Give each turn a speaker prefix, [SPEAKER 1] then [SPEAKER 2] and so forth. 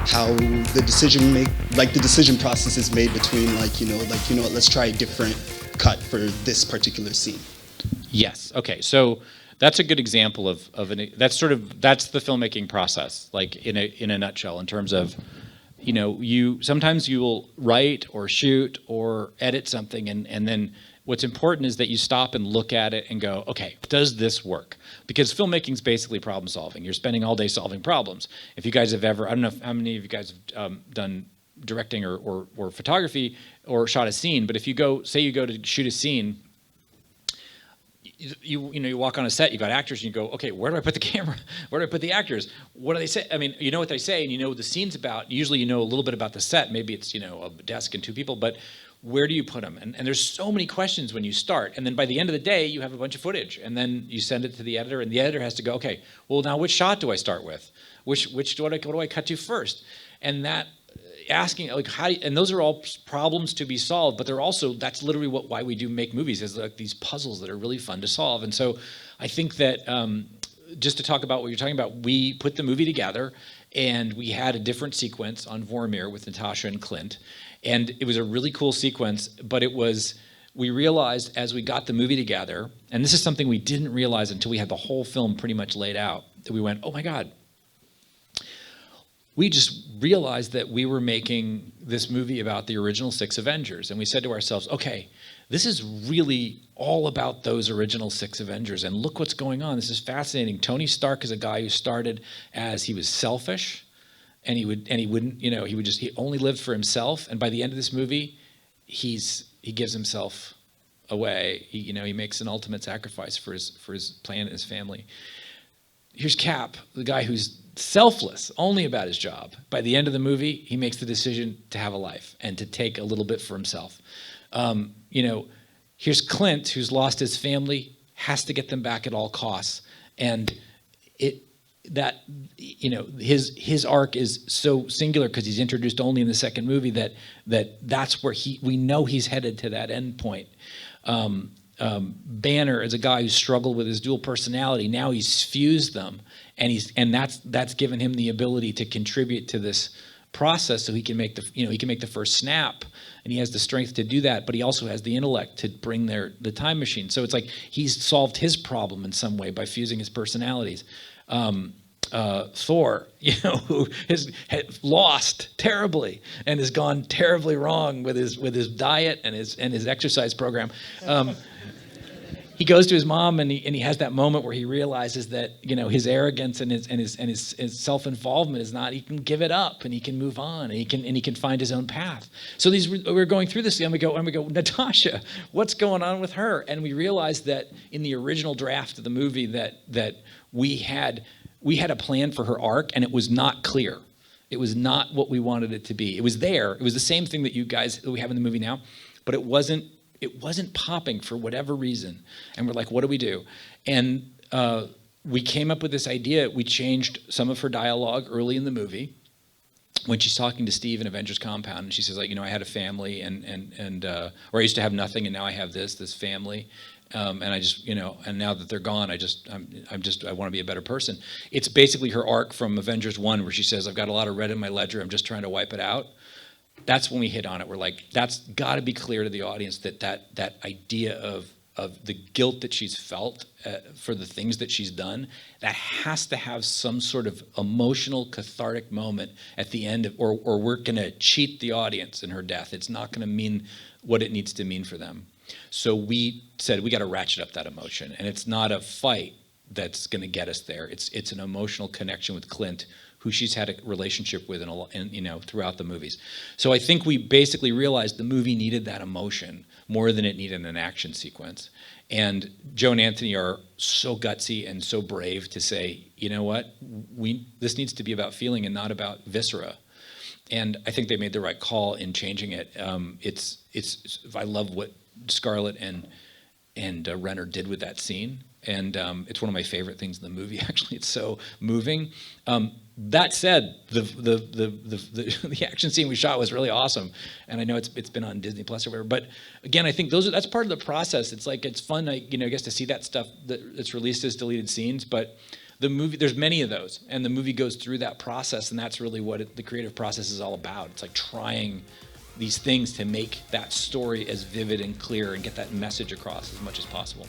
[SPEAKER 1] how the decision process is made between what, let's try a different cut for this particular scene.
[SPEAKER 2] Yes. Okay. So that's a good example of that's the filmmaking process, like in a nutshell, in terms of, you sometimes you will write or shoot or edit something, and then what's important is that you stop and look at it and go, okay, does this work? Because filmmaking is basically problem solving. You're spending all day solving problems. If you guys have ever, I don't know how many of you guys have done directing or photography or shot a scene, but if you go to shoot a scene, you walk on a set, you got actors, and you go, okay, where do I put the camera? Where do I put the actors? What do they say? I mean, you know what they say, and you know what the scene's about. Usually you know a little bit about the set. Maybe it's, a desk and two people, but where do you put them? And there's so many questions when you start. And then by the end of the day, you have a bunch of footage. And then you send it to the editor, and the editor has to go, okay, well, now which shot do I start with? What do I cut to first? And that asking, like, and those are all problems to be solved, but they're also, that's literally why we do make movies, is like these puzzles that are really fun to solve. And so I think that just to talk about what you're talking about, we put the movie together, and we had a different sequence on Vormir with Natasha and Clint. And it was a really cool sequence, but we realized as we got the movie together, and this is something we didn't realize until we had the whole film pretty much laid out, that we went, oh my God. We just realized that we were making this movie about the original 6 Avengers. And we said to ourselves, okay, this is really all about those original 6 Avengers. And look what's going on. This is fascinating. Tony Stark is a guy who started as he was selfish, and he only lived for himself. And by the end of this movie, he gives himself away. He makes an ultimate sacrifice for his plan and his family. Here's Cap, the guy who's selfless, only about his job. By the end of the movie, he makes the decision to have a life and to take a little bit for himself. Here's Clint, who's lost his family, has to get them back at all costs. And his arc is so singular because he's introduced only in the second movie that's where we know he's headed to that end point. Banner is a guy who struggled with his dual personality. Now he's fused them, and that's given him the ability to contribute to this process, so he can make the first snap, and he has the strength to do that. But he also has the intellect to bring the time machine. So it's like he's solved his problem in some way by fusing his personalities. Thor, who has lost terribly and has gone terribly wrong with his diet and his exercise program. He goes to his mom, and he has that moment where he realizes that his arrogance and his self-involvement is not. He can give it up, and he can move on, and he can find his own path. So we're going through this, and we go, Natasha, what's going on with her? And we realized that in the original draft of the movie that we had a plan for her arc, and it was not clear. It was not what we wanted it to be. It was there. It was the same thing that we have in the movie now, but it wasn't popping for whatever reason. And we're like, what do we do? And we came up with this idea. We changed some of her dialogue early in the movie when she's talking to Steve in Avengers Compound, and she says, like, I had a family, or I used to have nothing, and now I have this family. And I just, and now that they're gone, I want to be a better person. It's basically her arc from Avengers 1, where she says, I've got a lot of red in my ledger, I'm just trying to wipe it out. That's when we hit on it. We're like, that's got to be clear to the audience that idea of the guilt that she's felt for the things that she's done, that has to have some sort of emotional cathartic moment at the end, or we're going to cheat the audience in her death. It's not going to mean what it needs to mean for them. So we said we got to ratchet up that emotion, and it's not a fight that's going to get us there. It's an emotional connection with Clint, who she's had a relationship with throughout the movies. So I think we basically realized the movie needed that emotion more than it needed an action sequence. And Joe and Anthony are so gutsy and so brave to say, you know what, this needs to be about feeling and not about viscera. And I think they made the right call in changing it. I love what Scarlett and Renner did with that scene, and it's one of my favorite things in the movie. Actually, it's so moving. That said, the action scene we shot was really awesome, and I know it's been on Disney Plus or whatever. But again, I think that's part of the process. It's like it's fun, I guess, to see that stuff that's released as deleted scenes. But the movie, there's many of those, and the movie goes through that process, and that's really what the creative process is all about. It's like trying these things to make that story as vivid and clear and get that message across as much as possible.